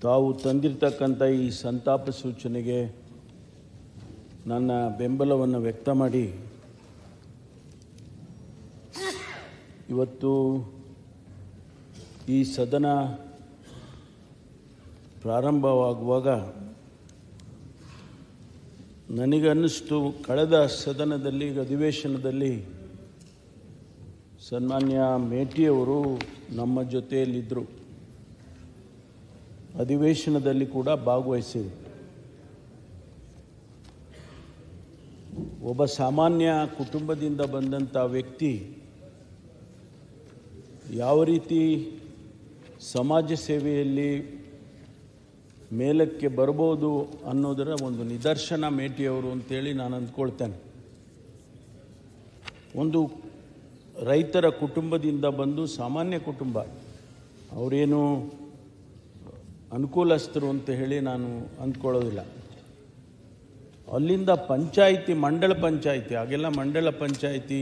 ತಾವು ತಂದಿರತಕ್ಕಂಥ ಈ ಸಂತಾಪ ಸೂಚನೆಗೆ ನನ್ನ ಬೆಂಬಲವನ್ನು ವ್ಯಕ್ತ ಮಾಡಿ ಇವತ್ತು ಈ ಸದನ ಪ್ರಾರಂಭವಾಗುವಾಗ ನನಗನ್ನಿಸ್ತು ಕಳೆದ ಸದನದಲ್ಲಿ ಅಧಿವೇಶನದಲ್ಲಿ ಸನ್ಮಾನ್ಯ ಮೇಟಿಯವರು ನಮ್ಮ ಜೊತೆಯಲ್ಲಿದ್ದರು, ಅಧಿವೇಶನದಲ್ಲಿ ಕೂಡ ಭಾಗವಹಿಸಿದರು. ಒಬ್ಬ ಸಾಮಾನ್ಯ ಕುಟುಂಬದಿಂದ ಬಂದಂಥ ವ್ಯಕ್ತಿ ಯಾವ ರೀತಿ ಸಮಾಜ ಸೇವೆಯಲ್ಲಿ ಮೇಲಕ್ಕೆ ಬರ್ಬೋದು ಅನ್ನೋದರ ಒಂದು ನಿದರ್ಶನ ಮೇಟಿಯವರು ಅಂತೇಳಿ ನಾನು ಅಂದ್ಕೊಳ್ತೇನೆ. ಒಂದು ರೈತರ ಕುಟುಂಬದಿಂದ ಬಂದು, ಸಾಮಾನ್ಯ ಕುಟುಂಬ, ಅವರೇನು ಅನುಕೂಲಸ್ಥರು ಅಂತ ಹೇಳಿ ನಾನು ಅಂದ್ಕೊಳ್ಳೋದಿಲ್ಲ. ಅಲ್ಲಿಂದ ಪಂಚಾಯಿತಿ, ಮಂಡಳ ಪಂಚಾಯಿತಿ, ಆಗೆಲ್ಲ ಮಂಡಳ ಪಂಚಾಯಿತಿ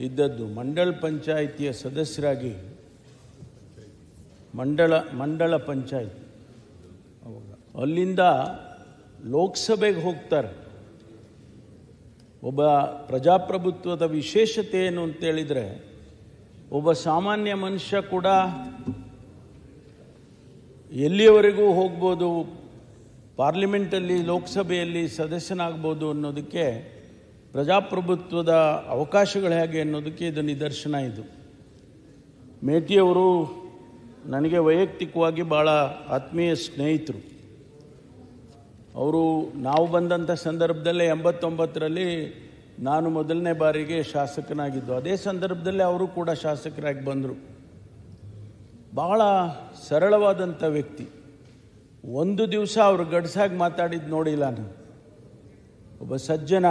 ಇದ್ದದ್ದು, ಮಂಡಳ ಪಂಚಾಯಿತಿಯ ಸದಸ್ಯರಾಗಿ ಮಂಡಳ ಪಂಚಾಯಿತಿ ಅಲ್ಲಿಂದ ಲೋಕಸಭೆಗೆ ಹೋಗ್ತಾರೆ. ಒಬ್ಬ ಪ್ರಜಾಪ್ರಭುತ್ವದ ವಿಶೇಷತೆ ಏನು ಅಂತೇಳಿದರೆ, ಒಬ್ಬ ಸಾಮಾನ್ಯ ಮನುಷ್ಯ ಕೂಡ ಎಲ್ಲಿಯವರೆಗೂ ಹೋಗ್ಬೋದು, ಪಾರ್ಲಿಮೆಂಟಲ್ಲಿ ಲೋಕಸಭೆಯಲ್ಲಿ ಸದಸ್ಯನಾಗ್ಬೋದು ಅನ್ನೋದಕ್ಕೆ, ಪ್ರಜಾಪ್ರಭುತ್ವದ ಅವಕಾಶಗಳು ಹೇಗೆ ಅನ್ನೋದಕ್ಕೆ ಇದು ನಿದರ್ಶನ. ಇದು ಮೇಟಿಯವರು ನನಗೆ ವೈಯಕ್ತಿಕವಾಗಿ ಭಾಳ ಆತ್ಮೀಯ ಸ್ನೇಹಿತರು. ಅವರು ನಾವು ಬಂದಂಥ ಸಂದರ್ಭದಲ್ಲೇ 89ರಲ್ಲಿ ನಾನು ಮೊದಲನೇ ಬಾರಿಗೆ ಶಾಸಕನಾಗಿದ್ದು, ಅದೇ ಸಂದರ್ಭದಲ್ಲೇ ಅವರು ಕೂಡ ಶಾಸಕರಾಗಿ ಬಂದರು. ಭಾಳ ಸರಳವಾದಂಥ ವ್ಯಕ್ತಿ. ಒಂದು ದಿವಸ ಅವರು ಗಡ್ಸಾಗಿ ಮಾತಾಡಿದ್ದು ನೋಡಿಲ್ಲ ನಾನು. ಒಬ್ಬ ಸಜ್ಜನ.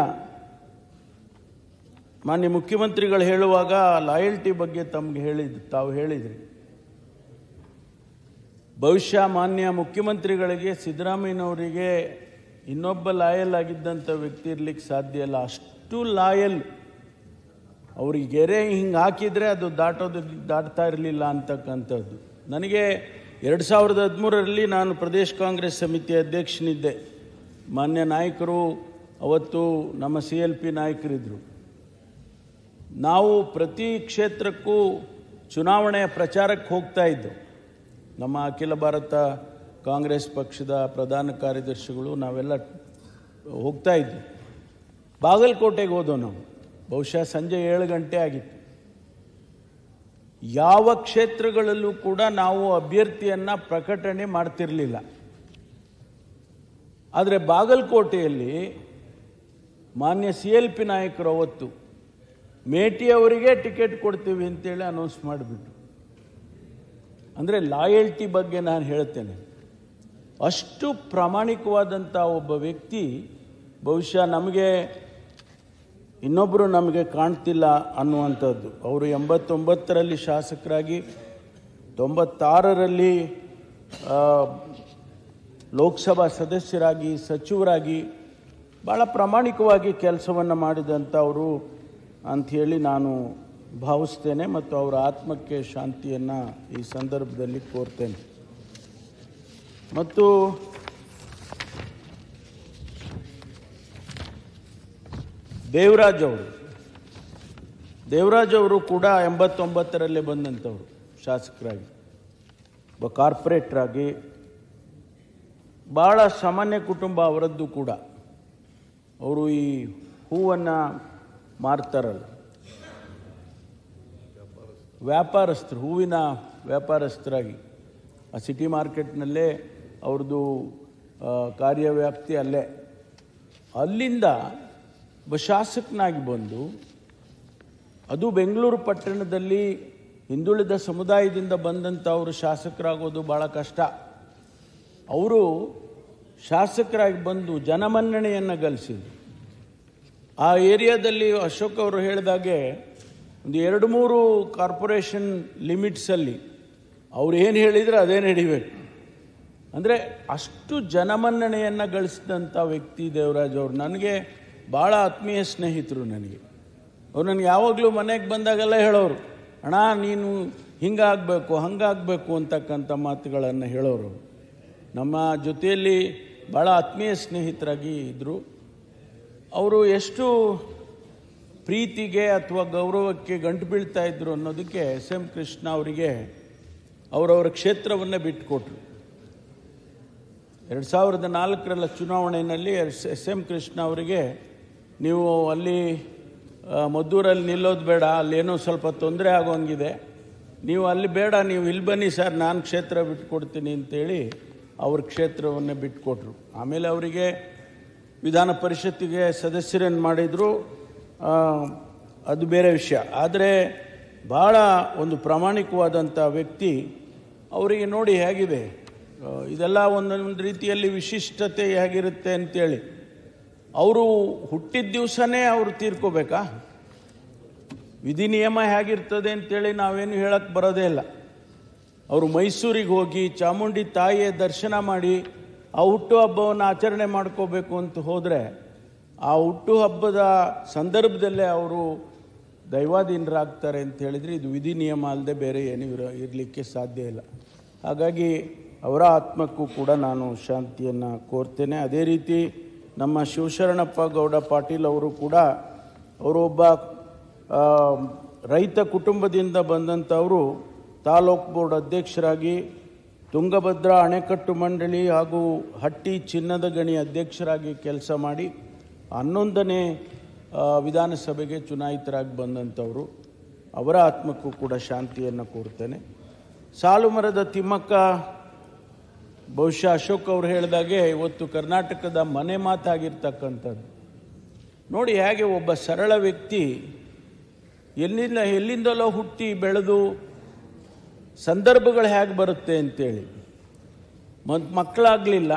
ಮಾನ್ಯ ಮುಖ್ಯಮಂತ್ರಿಗಳು ಹೇಳುವಾಗ ಲಾಯಲ್ಟಿ ಬಗ್ಗೆ ತಾವು ಹೇಳಿದ್ರಿ. ಬಹುಶಃ ಮಾನ್ಯ ಮುಖ್ಯಮಂತ್ರಿಗಳಿಗೆ, ಸಿದ್ದರಾಮಯ್ಯನವರಿಗೆ ಇನ್ನೊಬ್ಬ ಲಾಯಲ್ ಆಗಿದ್ದಂಥ ವ್ಯಕ್ತಿ ಇರಲಿಕ್ಕೆ ಸಾಧ್ಯ ಇಲ್ಲ. ಅಷ್ಟು ಲಾಯಲ್. ಅವ್ರಿಗೆ ಗೆರೆ ಹಿಂಗೆ ಹಾಕಿದರೆ ಅದು ದಾಟ್ತಾ ಇರಲಿಲ್ಲ ಅಂತಕ್ಕಂಥದ್ದು. ನನಗೆ 2013ರಲ್ಲಿ ನಾನು ಪ್ರದೇಶ ಕಾಂಗ್ರೆಸ್ ಸಮಿತಿ ಅಧ್ಯಕ್ಷನಿದ್ದೆ. ಮಾನ್ಯ ನಾಯಕರು ಅವತ್ತು ನಮ್ಮ CLP ನಾಯಕರಿದ್ದರು. ನಾವು ಪ್ರತಿ ಕ್ಷೇತ್ರಕ್ಕೂ ಚುನಾವಣೆಯ ಪ್ರಚಾರಕ್ಕೆ ಹೋಗ್ತಾ ಇದ್ದೆವು. ನಮ್ಮ ಅಖಿಲ ಭಾರತ ಕಾಂಗ್ರೆಸ್ ಪಕ್ಷದ ಪ್ರಧಾನ ಕಾರ್ಯದರ್ಶಿಗಳು ನಾವೆಲ್ಲ ಹೋಗ್ತಾ ಇದ್ವಿ. ಬಾಗಲಕೋಟೆಗೆ ಹೋದೋ ನಾವು. ಬಹುಶಃ ಸಂಜೆ 7 ಗಂಟೆ ಆಗಿತ್ತು. ಯಾವ ಕ್ಷೇತ್ರಗಳಲ್ಲೂ ಕೂಡ ನಾವು ಅಭ್ಯರ್ಥಿಯನ್ನು ಪ್ರಕಟಣೆ ಮಾಡ್ತಿರಲಿಲ್ಲ. ಆದರೆ ಬಾಗಲಕೋಟೆಯಲ್ಲಿ ಮಾನ್ಯ CLP ನಾಯಕರು ಅವತ್ತು ಮೇಟಿಯವರಿಗೆ ಟಿಕೆಟ್ ಕೊಡ್ತೀವಿ ಅಂತೇಳಿ ಅನೌನ್ಸ್ ಮಾಡಿಬಿಟ್ರು. ಅಂದರೆ ಲಾಯಲ್ಟಿ ಬಗ್ಗೆ ನಾನು ಹೇಳ್ತೇನೆ. ಅಷ್ಟು ಪ್ರಾಮಾಣಿಕವಾದಂಥ ಒಬ್ಬ ವ್ಯಕ್ತಿ ಬಹುಶಃ ಇನ್ನೊಬ್ಬರು ನಮಗೆ ಕಾಣ್ತಿಲ್ಲ ಅನ್ನುವಂಥದ್ದು. ಅವರು 89ರಲ್ಲಿ ಶಾಸಕರಾಗಿ, 96ರಲ್ಲಿ ಲೋಕಸಭಾ ಸದಸ್ಯರಾಗಿ, ಸಚಿವರಾಗಿ ಭಾಳ ಪ್ರಾಮಾಣಿಕವಾಗಿ ಕೆಲಸವನ್ನು ಮಾಡಿದಂಥವರು ಅಂಥೇಳಿ ನಾನು ಭಾವಿಸ್ತೇನೆ. ಮತ್ತು ಅವರ ಆತ್ಮಕ್ಕೆ ಶಾಂತಿಯನ್ನು ಈ ಸಂದರ್ಭದಲ್ಲಿ ಕೋರ್ತೇನೆ. ಮತ್ತು ದೇವರಾಜ್ ಅವರು ಕೂಡ 89ರಲ್ಲೇ ಬಂದಂಥವ್ರು ಶಾಸಕರಾಗಿ, ಒಬ್ಬ ಕಾರ್ಪೊರೇಟ್ರಾಗಿ. ಭಾಳ ಸಾಮಾನ್ಯ ಕುಟುಂಬ ಅವರದ್ದು ಕೂಡ. ಅವರು ಈ ಹೂವನ್ನು ಮಾರ್ತಾರಲ್ಲ, ವ್ಯಾಪಾರಸ್ಥರು, ಹೂವಿನ ವ್ಯಾಪಾರಸ್ಥರಾಗಿ ಆ ಸಿಟಿ ಮಾರ್ಕೆಟ್ನಲ್ಲೇ ಅವ್ರದ್ದು ಕಾರ್ಯವ್ಯಾಪ್ತಿ ಅಲ್ಲೇ. ಅಲ್ಲಿಂದ ಒಬ್ಬ ಶಾಸಕನಾಗಿ ಬಂದು, ಅದು ಬೆಂಗಳೂರು ಪಟ್ಟಣದಲ್ಲಿ ಹಿಂದುಳಿದ ಸಮುದಾಯದಿಂದ ಬಂದಂಥವರು ಶಾಸಕರಾಗೋದು ಭಾಳ ಕಷ್ಟ. ಅವರು ಶಾಸಕರಾಗಿ ಬಂದು ಜನಮನ್ನಣೆಯನ್ನು ಗಳಿಸಿದರು. ಆ ಏರಿಯಾದಲ್ಲಿ ಅಶೋಕ್ ಅವರು ಹೇಳಿದಾಗೆ ಒಂದು 2-3 ಕಾರ್ಪೊರೇಷನ್ ಲಿಮಿಟ್ಸಲ್ಲಿ ಅವ್ರು ಏನು ಹೇಳಿದರೆ ಅದೇ ನಡಿಬೇಕು. ಅಂದರೆ ಅಷ್ಟು ಜನಮನ್ನಣೆಯನ್ನು ಗಳಿಸಿದಂಥ ವ್ಯಕ್ತಿ ದೇವರಾಜ್ ಅವರು. ನನಗೆ ಭಾಳ ಆತ್ಮೀಯ ಸ್ನೇಹಿತರು. ಅವ್ರು ನನಗೆ ಯಾವಾಗಲೂ ಮನೆಗೆ ಬಂದಾಗೆಲ್ಲ ಹೇಳೋರು, ಅಣ್ಣ ನೀನು ಹಿಂಗಾಗಬೇಕು ಹಂಗಾಗಬೇಕು ಅಂತಕ್ಕಂಥ ಮಾತುಗಳನ್ನು ಹೇಳೋರು. ನಮ್ಮ ಜೊತೆಯಲ್ಲಿ ಭಾಳ ಆತ್ಮೀಯ ಸ್ನೇಹಿತರಾಗಿ ಇದ್ದರು. ಅವರು ಎಷ್ಟು ಪ್ರೀತಿಗೆ ಅಥವಾ ಗೌರವಕ್ಕೆ ಗಂಟು ಬೀಳ್ತಾ ಇದ್ರು ಅನ್ನೋದಕ್ಕೆ ಎಸ್.ಎಂ. ಕೃಷ್ಣ ಅವರಿಗೆ ಅವರವರ ಕ್ಷೇತ್ರವನ್ನೇ ಬಿಟ್ಟುಕೊಟ್ರು. 2004ರ ಚುನಾವಣೆಯಲ್ಲಿ ಎಸ್.ಎಂ. ಕೃಷ್ಣ ಅವರಿಗೆ ನೀವು ಅಲ್ಲಿ ಮದ್ದೂರಲ್ಲಿ ನಿಲ್ಲೋದು ಬೇಡ, ಅಲ್ಲೇನೋ ಸ್ವಲ್ಪ ತೊಂದರೆ ಆಗೋಂಗಿದೆ, ನೀವು ಅಲ್ಲಿ ಬೇಡ, ನೀವು ಇಲ್ಲಿ ಬನ್ನಿ ಸರ್, ನಾನು ಕ್ಷೇತ್ರ ಬಿಟ್ಕೊಡ್ತೀನಿ ಅಂತೇಳಿ ಅವ್ರ ಕ್ಷೇತ್ರವನ್ನೇ ಬಿಟ್ಟುಕೊಟ್ರು. ಆಮೇಲೆ ಅವರಿಗೆ ವಿಧಾನ ಪರಿಷತ್ತಿಗೆ ಸದಸ್ಯರನ್ನು ಮಾಡಿದರು, ಅದು ಬೇರೆ ವಿಷಯ. ಆದರೆ ಭಾಳ ಒಂದು ಪ್ರಾಮಾಣಿಕವಾದಂಥ ವ್ಯಕ್ತಿ. ಅವರಿಗೆ ನೋಡಿ ಹೇಗಿದೆ, ಇದೆಲ್ಲ ಒಂದೊಂದು ರೀತಿಯಲ್ಲಿ ವಿಶಿಷ್ಟತೆ ಹೇಗಿರುತ್ತೆ ಅಂತೇಳಿ. ಅವರು ಹುಟ್ಟಿದ ದಿವಸನೇ ಅವರು ತೀರ್ಕೋಬೇಕಾ? ವಿಧಿ ನಿಯಮ ಹೇಗಿರ್ತದೆ ಅಂತೇಳಿ ನಾವೇನು ಹೇಳಕ್ಕೆ ಬರೋದೇ ಇಲ್ಲ. ಅವರು ಮೈಸೂರಿಗೆ ಹೋಗಿ ಚಾಮುಂಡಿ ತಾಯಿಯ ದರ್ಶನ ಮಾಡಿ ಆ ಹುಟ್ಟುಹಬ್ಬವನ್ನು ಆಚರಣೆ ಮಾಡ್ಕೋಬೇಕು ಅಂತ ಹೋದರೆ ಆ ಹುಟ್ಟುಹಬ್ಬದ ಸಂದರ್ಭದಲ್ಲೇ ಅವರು ದೈವಾಧೀನರಾಗ್ತಾರೆ ಅಂತ ಹೇಳಿದರೆ ಇದು ವಿಧಿ ನಿಯಮ ಅಲ್ಲದೆ ಬೇರೆ ಏನೂ ಇರಲಿಕ್ಕೆ ಸಾಧ್ಯ ಇಲ್ಲ. ಹಾಗಾಗಿ ಅವರ ಆತ್ಮಕ್ಕೂ ಕೂಡ ನಾನು ಶಾಂತಿಯನ್ನು ಕೋರ್ತೇನೆ. ಅದೇ ರೀತಿ ನಮ್ಮ ಶಿವಶರಣಪ್ಪ ಗೌಡ ಪಾಟೀಲ್ ಅವರು ಕೂಡ ಅವರೊಬ್ಬ ರೈತ ಕುಟುಂಬದಿಂದ ಬಂದಂಥವರು ತಾಲೂಕು ಬೋರ್ಡ್ ಅಧ್ಯಕ್ಷರಾಗಿ, ತುಂಗಭದ್ರಾ ಅಣೆಕಟ್ಟು ಮಂಡಳಿ ಹಾಗೂ ಹಟ್ಟಿ ಚಿನ್ನದ ಗಣಿ ಅಧ್ಯಕ್ಷರಾಗಿ ಕೆಲಸ ಮಾಡಿ 11ನೇ ವಿಧಾನಸಭೆಗೆ ಚುನಾಯಿತರಾಗಿ ಬಂದಂಥವರು. ಅವರ ಆತ್ಮಕ್ಕೂ ಕೂಡ ಶಾಂತಿಯನ್ನು ಕೋರ್ತೇನೆ. ಸಾಲುಮರದ ತಿಮ್ಮಕ್ಕ, ಬಹುಶಃ ಅಶೋಕ್ ಅವರು ಹೇಳಿದಾಗೆ ಇವತ್ತು ಕರ್ನಾಟಕದ ಮನೆ ಮಾತಾಗಿರ್ತಕ್ಕಂಥದ್ದು. ನೋಡಿ ಹೇಗೆ ಒಬ್ಬ ಸರಳ ವ್ಯಕ್ತಿ ಎಲ್ಲಿಂದಲೋ ಹುಟ್ಟಿ ಬೆಳೆದು ಸಂದರ್ಭಗಳು ಹೇಗೆ ಬರುತ್ತೆ ಅಂತೇಳಿ ಮಕ್ಕಳಾಗಲಿಲ್ಲ,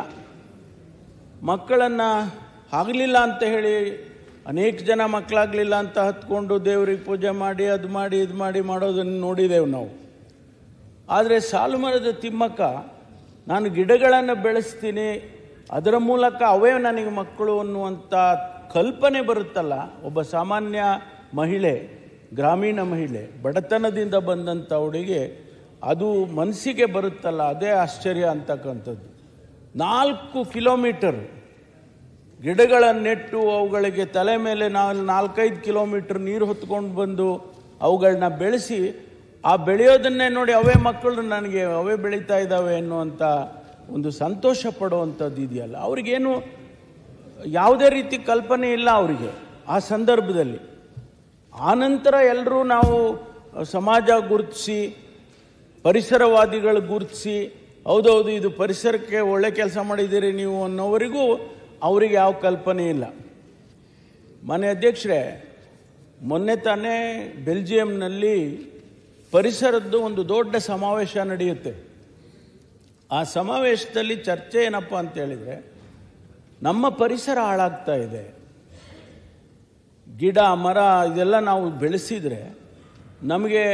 ಮಕ್ಕಳನ್ನು ಆಗಲಿಲ್ಲ ಅಂತ ಹೇಳಿ ಅನೇಕ ಜನ ಮಕ್ಕಳಾಗಲಿಲ್ಲ ಅಂತ ಹತ್ಕೊಂಡು ದೇವರಿಗೆ ಪೂಜೆ ಮಾಡಿ ಅದು ಮಾಡಿ ಇದು ಮಾಡಿ ಮಾಡೋದನ್ನು ನೋಡಿದೆವು ನಾವು. ಆದರೆ ಸಾಲುಮರದ ತಿಮ್ಮಕ್ಕ, ನಾನು ಗಿಡಗಳನ್ನು ಬೆಳೆಸ್ತೀನಿ, ಅದರ ಮೂಲಕ ಅವೇ ನನಗೆ ಮಕ್ಕಳು ಅನ್ನುವಂಥ ಕಲ್ಪನೆ ಬರುತ್ತಲ್ಲ. ಒಬ್ಬ ಸಾಮಾನ್ಯ ಮಹಿಳೆ, ಗ್ರಾಮೀಣ ಮಹಿಳೆ, ಬಡತನದಿಂದ ಬಂದಂಥವಳಿಗೆ ಅದು ಮನಸ್ಸಿಗೆ ಬರುತ್ತಲ್ಲ, ಅದೇ ಆಶ್ಚರ್ಯ ಅಂತಕ್ಕಂಥದ್ದು. 4 ಕಿಲೋಮೀಟರ್ ಗಿಡಗಳನ್ನು ನೆಟ್ಟು ಅವುಗಳಿಗೆ ತಲೆ ಮೇಲೆ 4-5 ಕಿಲೋಮೀಟರ್ ನೀರು ಹೊತ್ಕೊಂಡು ಬಂದು ಅವುಗಳನ್ನ ಬೆಳೆಸಿ, ಆ ಬೆಳೆಯೋದನ್ನೇ ನೋಡಿ ಅವೇ ಮಕ್ಕಳು ನನಗೆ ಅವೇ ಬೆಳೀತಾ ಇದ್ದಾವೆ ಅನ್ನುವಂಥ ಒಂದು ಸಂತೋಷ ಪಡುವಂಥದ್ದು ಇದೆಯಲ್ಲ, ಅವ್ರಿಗೇನು ಯಾವುದೇ ರೀತಿ ಕಲ್ಪನೆ ಇಲ್ಲ ಅವರಿಗೆ ಆ ಸಂದರ್ಭದಲ್ಲಿ. ಆನಂತರ ಎಲ್ಲರೂ ನಾವು ಸಮಾಜ ಗುರುತಿಸಿ, ಪರಿಸರವಾದಿಗಳು ಗುರುತಿಸಿ, ಹೌದೌದು ಇದು ಪರಿಸರಕ್ಕೆ ಒಳ್ಳೆ ಕೆಲಸ ಮಾಡಿದ್ದೀರಿ ನೀವು ಅನ್ನೋವರೆಗೂ ಅವರಿಗೆ ಯಾವ ಕಲ್ಪನೆ ಇಲ್ಲ. ಮನೆ ಅಧ್ಯಕ್ಷರೇ, ಮೊನ್ನೆ ತಾನೇ ಬೆಲ್ಜಿಯಂನಲ್ಲಿ ಪರಿಸರದ್ದು ಒಂದು ದೊಡ್ಡ ಸಮಾವೇಶ ನಡೆಯುತ್ತೆ. ಆ ಸಮಾವೇಶದಲ್ಲಿ ಚರ್ಚೆ ಏನಪ್ಪ ಅಂತ ಹೇಳಿದರೆ, ನಮ್ಮ ಪರಿಸರ ಹಾಳಾಗ್ತಾ ಇದೆ, ಗಿಡ ಮರ ಇದೆಲ್ಲ ನಾವು ಬೆಳೆಸಿದರೆ ನಮಗೆ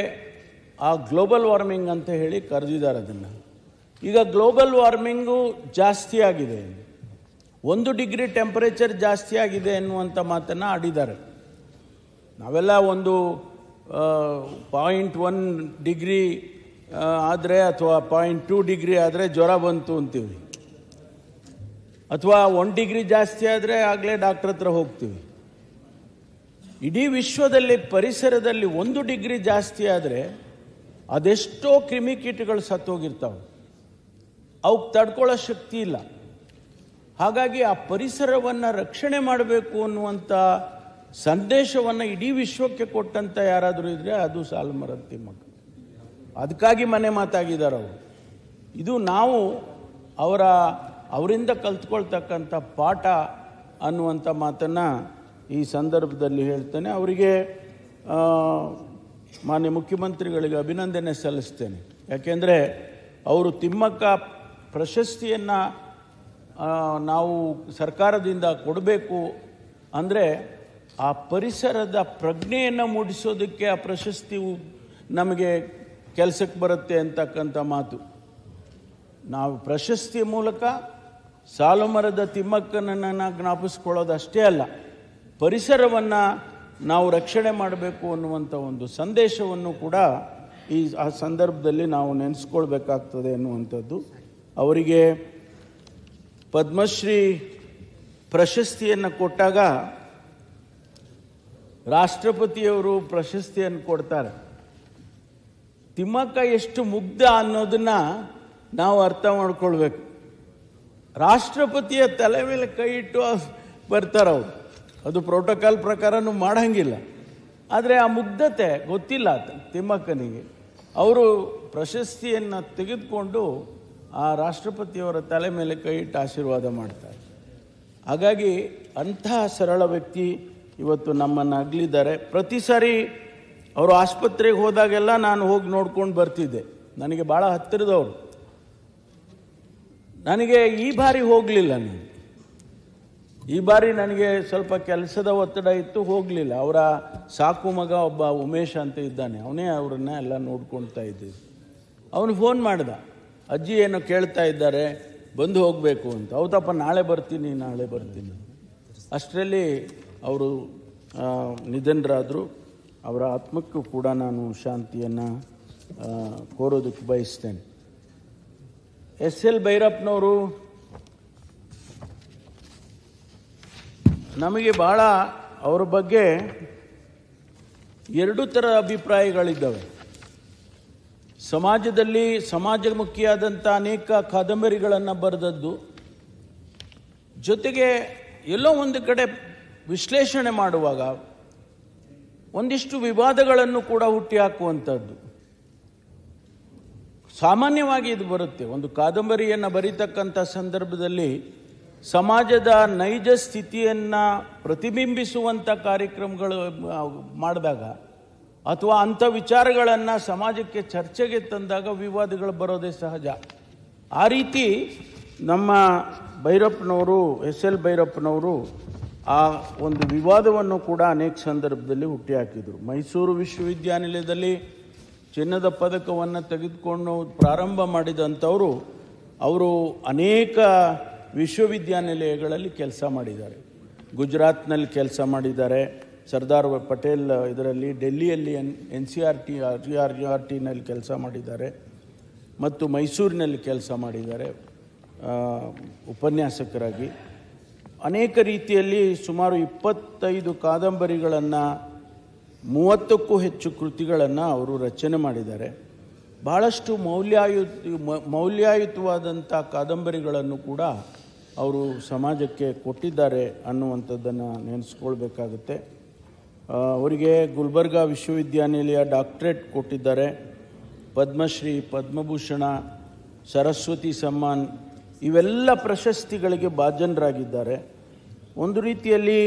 ಆ ಗ್ಲೋಬಲ್ ವಾರ್ಮಿಂಗ್ ಅಂತ ಹೇಳಿ ಕರೆದಿದ್ದಾರೆ ಅದನ್ನು. ಈಗ ಗ್ಲೋಬಲ್ ವಾರ್ಮಿಂಗು ಜಾಸ್ತಿ ಆಗಿದೆ, 1 ಡಿಗ್ರಿ ಟೆಂಪರೇಚರ್ ಜಾಸ್ತಿ ಆಗಿದೆ ಎನ್ನುವಂಥ ಮಾತನ್ನು ಆಡಿದ್ದಾರೆ. ನಾವೆಲ್ಲ ಒಂದು 0.1 ಡಿಗ್ರಿ ಆದರೆ ಅಥವಾ 0.2 ಡಿಗ್ರಿ ಆದರೆ ಜ್ವರ ಬಂತು ಅಂತೀವಿ, ಅಥವಾ 1 ಡಿಗ್ರಿ ಜಾಸ್ತಿ ಆದರೆ ಆಗಲೇ ಡಾಕ್ಟರ್ ಹತ್ರ ಹೋಗ್ತೀವಿ. ಇಡೀ ವಿಶ್ವದಲ್ಲಿ ಪರಿಸರದಲ್ಲಿ 1 ಡಿಗ್ರಿ ಜಾಸ್ತಿ ಆದರೆ ಅದೆಷ್ಟೋ ಕ್ರಿಮಿಕೀಟಗಳು ಸತ್ತೋಗಿರ್ತಾವೆ, ಅವಕ್ಕೆ ತಡ್ಕೊಳ್ಳೋ ಶಕ್ತಿ ಇಲ್ಲ. ಹಾಗಾಗಿ ಆ ಪರಿಸರವನ್ನು ರಕ್ಷಣೆ ಮಾಡಬೇಕು ಅನ್ನುವಂಥ ಸಂದೇಶವನ್ನು ಇಡೀ ವಿಶ್ವಕ್ಕೆ ಕೊಟ್ಟಂಥ ಯಾರಾದರೂ ಇದ್ದರೆ ಅದು ಸಾಲುಮರದ ತಿಮ್ಮಕ್ಕ. ಅದಕ್ಕಾಗಿ ಮನೆ ಮಾತಾಗಿದ್ದಾರೆ ಅವರು. ಇದು ನಾವು ಅವರಿಂದ ಕಲ್ತ್ಕೊಳ್ತಕ್ಕಂಥ ಪಾಠ ಅನ್ನುವಂಥ ಮಾತನ್ನು ಈ ಸಂದರ್ಭದಲ್ಲಿ ಹೇಳ್ತೇನೆ. ಅವರಿಗೆ ಮಾನ್ಯ ಮುಖ್ಯಮಂತ್ರಿಗಳಿಗೆ ಅಭಿನಂದನೆ ಸಲ್ಲಿಸ್ತೇನೆ. ಯಾಕೆಂದರೆ ಅವರು ತಿಮ್ಮಕ್ಕ ಪ್ರಶಸ್ತಿಯನ್ನು ನಾವು ಸರ್ಕಾರದಿಂದ ಕೊಡಬೇಕು ಅಂದರೆ ಆ ಪರಿಸರದ ಪ್ರಜ್ಞೆಯನ್ನು ಮೂಡಿಸೋದಕ್ಕೆ ಆ ಪ್ರಶಸ್ತಿಯು ನಮಗೆ ಕೆಲಸಕ್ಕೆ ಬರುತ್ತೆ ಅಂತಕ್ಕಂಥ ಮಾತು. ನಾವು ಪ್ರಶಸ್ತಿ ಮೂಲಕ ಸಾಲುಮರದ ತಿಮ್ಮಕ್ಕನನ್ನು ಜ್ಞಾಪಿಸ್ಕೊಳ್ಳೋದು ಅಷ್ಟೇ ಅಲ್ಲ, ಪರಿಸರವನ್ನು ನಾವು ರಕ್ಷಣೆ ಮಾಡಬೇಕು ಅನ್ನುವಂಥ ಒಂದು ಸಂದೇಶವನ್ನು ಕೂಡ ಆ ಸಂದರ್ಭದಲ್ಲಿ ನಾವು ನೆನೆಸ್ಕೊಳ್ಬೇಕಾಗ್ತದೆ ಅನ್ನುವಂಥದ್ದು. ಅವರಿಗೆ ಪದ್ಮಶ್ರೀ ಪ್ರಶಸ್ತಿಯನ್ನು ಕೊಟ್ಟಾಗ ರಾಷ್ಟ್ರಪತಿಯವರು ಪ್ರಶಸ್ತಿಯನ್ನು ಕೊಡ್ತಾರೆ. ತಿಮ್ಮಕ್ಕ ಎಷ್ಟು ಮುಗ್ಧ ಅನ್ನೋದನ್ನ ನಾವು ಅರ್ಥ ಮಾಡ್ಕೊಳ್ಬೇಕು. ರಾಷ್ಟ್ರಪತಿಯ ತಲೆ ಮೇಲೆ ಕೈ ಇಟ್ಟು ಬರ್ತಾರವ್ರು. ಅದು ಪ್ರೋಟೋಕಾಲ್ ಪ್ರಕಾರನೂ ಮಾಡಂಗಿಲ್ಲ. ಆದರೆ ಆ ಮುಗ್ಧತೆ ಗೊತ್ತಿಲ್ಲ ತಿಮ್ಮಕ್ಕನಿಗೆ. ಅವರು ಪ್ರಶಸ್ತಿಯನ್ನು ತೆಗೆದುಕೊಂಡು ಆ ರಾಷ್ಟ್ರಪತಿಯವರ ತಲೆ ಮೇಲೆ ಕೈ ಇಟ್ಟು ಆಶೀರ್ವಾದ ಮಾಡ್ತಾರೆ. ಹಾಗಾಗಿ ಅಂತಹ ಸರಳ ವ್ಯಕ್ತಿ ಇವತ್ತು ನಮ್ಮನ್ನು ಅಗಲಿದ್ದಾರೆ. ಪ್ರತಿ ಸಾರಿ ಅವರು ಆಸ್ಪತ್ರೆಗೆ ಹೋದಾಗೆಲ್ಲ ನಾನು ಹೋಗಿ ನೋಡ್ಕೊಂಡು ಬರ್ತಿದ್ದೆ. ನನಗೆ ಭಾಳ ಹತ್ತಿರದವರು. ನನಗೆ ಈ ಬಾರಿ ಹೋಗಲಿಲ್ಲ. ನಾನು ಈ ಬಾರಿ ನನಗೆ ಸ್ವಲ್ಪ ಕೆಲಸದ ಒತ್ತಡ ಇತ್ತು, ಹೋಗಲಿಲ್ಲ. ಅವರ ಸಾಕು ಮಗ ಒಬ್ಬ ಉಮೇಶ್ ಅಂತ ಇದ್ದಾನೆ, ಅವನೇ ಅವರನ್ನ ಎಲ್ಲ ನೋಡ್ಕೊಳ್ತಾ ಇದ್ದಿದ್ದು. ಅವನು ಫೋನ್ ಮಾಡ್ದ, ಅಜ್ಜಿ ಏನೋ ಕೇಳ್ತಾ ಇದ್ದಾರೆ, ಬಂದು ಹೋಗಬೇಕು ಅಂತ. ಹೌದಪ್ಪ, ನಾಳೆ ಬರ್ತೀನಿ. ಅಷ್ಟರಲ್ಲಿ ಅವರು ನಿಧನರಾದರು. ಅವರ ಆತ್ಮಕ್ಕೂ ಕೂಡ ನಾನು ಶಾಂತಿಯನ್ನು ಕೋರೋದಕ್ಕೆ ಬಯಸ್ತೇನೆ. ಎಸ್ ಎಲ್ ಭೈರಪ್ಪನವರು ನಮಗೆ ಭಾಳ ಅವರ ಬಗ್ಗೆ ಎರಡು ಥರ ಅಭಿಪ್ರಾಯಗಳಿದ್ದಾವೆ. ಸಮಾಜದಲ್ಲಿ ಸಮಾಜಮುಖಿಯಾದಂಥ ಅನೇಕ ಕಾದಂಬರಿಗಳನ್ನು ಬರೆದದ್ದು, ಜೊತೆಗೆ ಎಲ್ಲೋ ಒಂದು ಕಡೆ ವಿಶ್ಲೇಷಣೆ ಮಾಡುವಾಗ ಒಂದಿಷ್ಟು ವಿವಾದಗಳನ್ನು ಕೂಡ ಹುಟ್ಟಿಹಾಕುವಂಥದ್ದು. ಸಾಮಾನ್ಯವಾಗಿ ಇದು ಬರುತ್ತೆ. ಒಂದು ಕಾದಂಬರಿಯನ್ನು ಬರೀತಕ್ಕಂಥ ಸಂದರ್ಭದಲ್ಲಿ ಸಮಾಜದ ನೈಜ ಸ್ಥಿತಿಯನ್ನು ಪ್ರತಿಬಿಂಬಿಸುವಂಥ ಕಾರ್ಯಕ್ರಮಗಳು ಮಾಡಿದಾಗ ಅಥವಾ ಅಂಥ ವಿಚಾರಗಳನ್ನು ಸಮಾಜಕ್ಕೆ ಚರ್ಚೆಗೆ ತಂದಾಗ ವಿವಾದಗಳು ಬರೋದೇ ಸಹಜ. ಆ ರೀತಿ ನಮ್ಮ ಭೈರಪ್ಪನವರು, ಎಸ್ ಎಲ್ ಭೈರಪ್ಪನವರು ಆ ಒಂದು ವಿವಾದವನ್ನು ಕೂಡ ಅನೇಕ ಸಂದರ್ಭದಲ್ಲಿ ಹುಟ್ಟಿಹಾಕಿದರು. ಮೈಸೂರು ವಿಶ್ವವಿದ್ಯಾನಿಲಯದಲ್ಲಿ ಚಿನ್ನದ ಪದಕವನ್ನು ತೆಗೆದುಕೊಂಡು ಪ್ರಾರಂಭ ಮಾಡಿದಂಥವರು ಅವರು ಅನೇಕ ವಿಶ್ವವಿದ್ಯಾನಿಲಯಗಳಲ್ಲಿ ಕೆಲಸ ಮಾಡಿದ್ದಾರೆ. ಗುಜರಾತ್ನಲ್ಲಿ ಕೆಲಸ ಮಾಡಿದ್ದಾರೆ, ಸರ್ದಾರ್ ಪಟೇಲ್ ಇದರಲ್ಲಿ, ಡೆಲ್ಲಿಯಲ್ಲಿ NCERT ಕೆಲಸ ಮಾಡಿದ್ದಾರೆ, ಮತ್ತು ಮೈಸೂರಿನಲ್ಲಿ ಕೆಲಸ ಮಾಡಿದ್ದಾರೆ ಉಪನ್ಯಾಸಕರಾಗಿ. ಅನೇಕ ರೀತಿಯಲ್ಲಿ ಸುಮಾರು 25 ಕಾದಂಬರಿಗಳನ್ನು, 30ಕ್ಕೂ ಹೆಚ್ಚು ಕೃತಿಗಳನ್ನು ಅವರು ರಚನೆ ಮಾಡಿದ್ದಾರೆ. ಬಹಳಷ್ಟು ಮೌಲ್ಯಾಯುತವಾದಂಥ ಕಾದಂಬರಿಗಳನ್ನು ಕೂಡ ಅವರು ಸಮಾಜಕ್ಕೆ ಕೊಟ್ಟಿದ್ದಾರೆ ಅನ್ನುವಂಥದ್ದನ್ನು ನೆನೆಸ್ಕೊಳ್ಬೇಕಾಗುತ್ತೆ. ಅವರಿಗೆ ಗುಲ್ಬರ್ಗಾ ವಿಶ್ವವಿದ್ಯಾನಿಲಯ ಡಾಕ್ಟರೇಟ್ ಕೊಟ್ಟಿದ್ದಾರೆ. ಪದ್ಮಶ್ರೀ, ಪದ್ಮಭೂಷಣ, ಸರಸ್ವತಿ ಸಮ್ಮಾನ್ ಇವೆಲ್ಲ ಪ್ರಶಸ್ತಿಗಳಿಗೆ ಭಾಜನರಾಗಿದ್ದಾರೆ. ಒಂದು ರೀತಿಯಲ್ಲಿ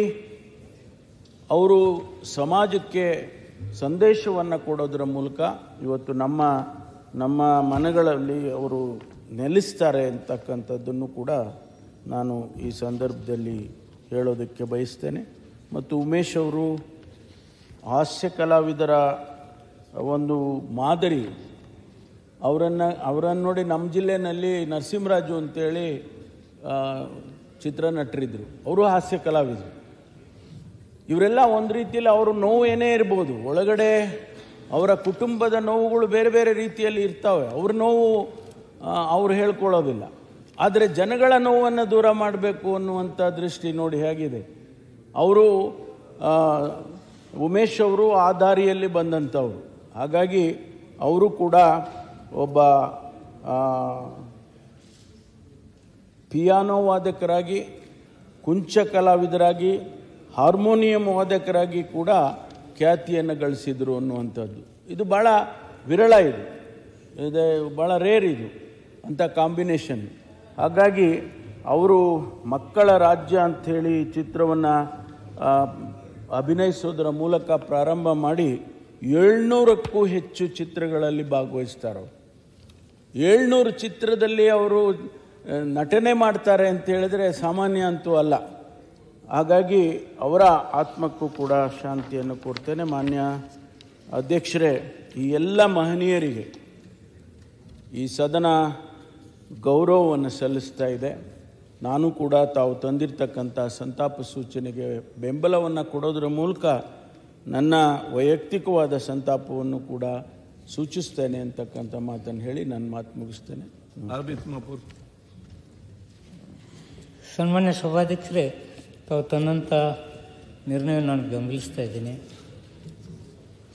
ಅವರು ಸಮಾಜಕ್ಕೆ ಸಂದೇಶವನ್ನು ಕೊಡೋದರ ಮೂಲಕ ಇವತ್ತು ನಮ್ಮ ಮನೆಗಳಲ್ಲಿ ಅವರು ನೆಲೆಸ್ತಾರೆ ಅಂತಕ್ಕಂಥದ್ದನ್ನು ಕೂಡ ನಾನು ಈ ಸಂದರ್ಭದಲ್ಲಿ ಹೇಳೋದಕ್ಕೆ ಬಯಸ್ತೇನೆ. ಮತ್ತು ಉಮೇಶ್ ಅವರು ಹಾಸ್ಯ ಕಲಾವಿದರ ಒಂದು ಮಾದರಿ. ಅವರನ್ನು ನೋಡಿ ನಮ್ಮ ಜಿಲ್ಲೆಯಲ್ಲಿ ನರಸಿಂಹರಾಜು ಅಂತೇಳಿ ಚಿತ್ರನಟರಿದ್ದರು, ಅವರು ಹಾಸ್ಯ ಕಲಾವಿದರು. ಇವರೆಲ್ಲ ಒಂದು ರೀತಿಯಲ್ಲಿ ಅವರು ನೋವು ಏನೇ ಇರ್ಬೋದು, ಒಳಗಡೆ ಅವರ ಕುಟುಂಬದ ನೋವುಗಳು ಬೇರೆ ಬೇರೆ ರೀತಿಯಲ್ಲಿ ಇರ್ತವೆ. ಅವ್ರ ನೋವು ಅವರು ಹೇಳ್ಕೊಳ್ಳೋದಿಲ್ಲ. ಆದರೆ ಜನಗಳ ನೋವನ್ನು ದೂರ ಮಾಡಬೇಕು ಅನ್ನುವಂಥ ದೃಷ್ಟಿ ನೋಡಿ ಹೇಗಿದೆ. ಅವರು ಉಮೇಶ್ ಅವರು ಆ ದಾರಿಯಲ್ಲಿ ಬಂದಂಥವ್ರು. ಹಾಗಾಗಿ ಅವರು ಕೂಡ ಒಬ್ಬ ಪಿಯಾನೋ ವಾದಕರಾಗಿ, ಕುಂಚ ಕಲಾವಿದರಾಗಿ, ಹಾರ್ಮೋನಿಯಂ ವಾದಕರಾಗಿ ಕೂಡ ಖ್ಯಾತಿಯನ್ನು ಗಳಿಸಿದರು ಅನ್ನುವಂಥದ್ದು. ಇದು ಭಾಳ ವಿರಳ, ಇದು ಭಾಳ ರೇರ್, ಇದು ಅಂಥ ಕಾಂಬಿನೇಷನ್. ಹಾಗಾಗಿ ಅವರು ಮಕ್ಕಳ ರಾಜ್ಯ ಅಂಥೇಳಿ ಚಿತ್ರವನ್ನು ಅಭಿನಯಿಸೋದರ ಮೂಲಕ ಪ್ರಾರಂಭ ಮಾಡಿ 700ಕ್ಕೂ ಹೆಚ್ಚು ಚಿತ್ರಗಳಲ್ಲಿ ಭಾಗವಹಿಸ್ತಾರೆ. 700 ಚಿತ್ರದಲ್ಲಿ ಅವರು ನಟನೆ ಮಾಡ್ತಾರೆ ಅಂತ ಹೇಳಿದ್ರೆ ಸಾಮಾನ್ಯ ಅಂತೂ ಅಲ್ಲ. ಹಾಗಾಗಿ ಅವರ ಆತ್ಮಕ್ಕೂ ಕೂಡ ಶಾಂತಿಯನ್ನು ಕೊಡ್ತೇನೆ. ಮಾನ್ಯ ಅಧ್ಯಕ್ಷರೇ, ಈ ಎಲ್ಲ ಮಹನೀಯರಿಗೆ ಈ ಸದನ ಗೌರವವನ್ನು ಸಲ್ಲಿಸ್ತಾ ಇದೆ. ನಾನು ಕೂಡ ತಾವು ತಂದಿರತಕ್ಕಂಥ ಸಂತಾಪ ಸೂಚನೆಗೆ ಬೆಂಬಲವನ್ನು ಕೊಡೋದರ ಮೂಲಕ ನನ್ನ ವೈಯಕ್ತಿಕವಾದ ಸಂತಾಪವನ್ನು ಕೂಡ ಸೂಚಿಸ್ತೇನೆ ಅಂತಕ್ಕಂಥ ಮಾತನ್ನು ಹೇಳಿ ನನ್ನ ಮಾತು ಮುಗಿಸ್ತೇನೆ. ಸನ್ಮಾನ್ಯ ಸಭಾಧ್ಯಕ್ಷರೇ, ತಾವು ತನ್ನಂಥ ನಿರ್ಣಯ ನಾನು ಬೆಂಬಲಿಸ್ತಾ ಇದ್ದೀನಿ.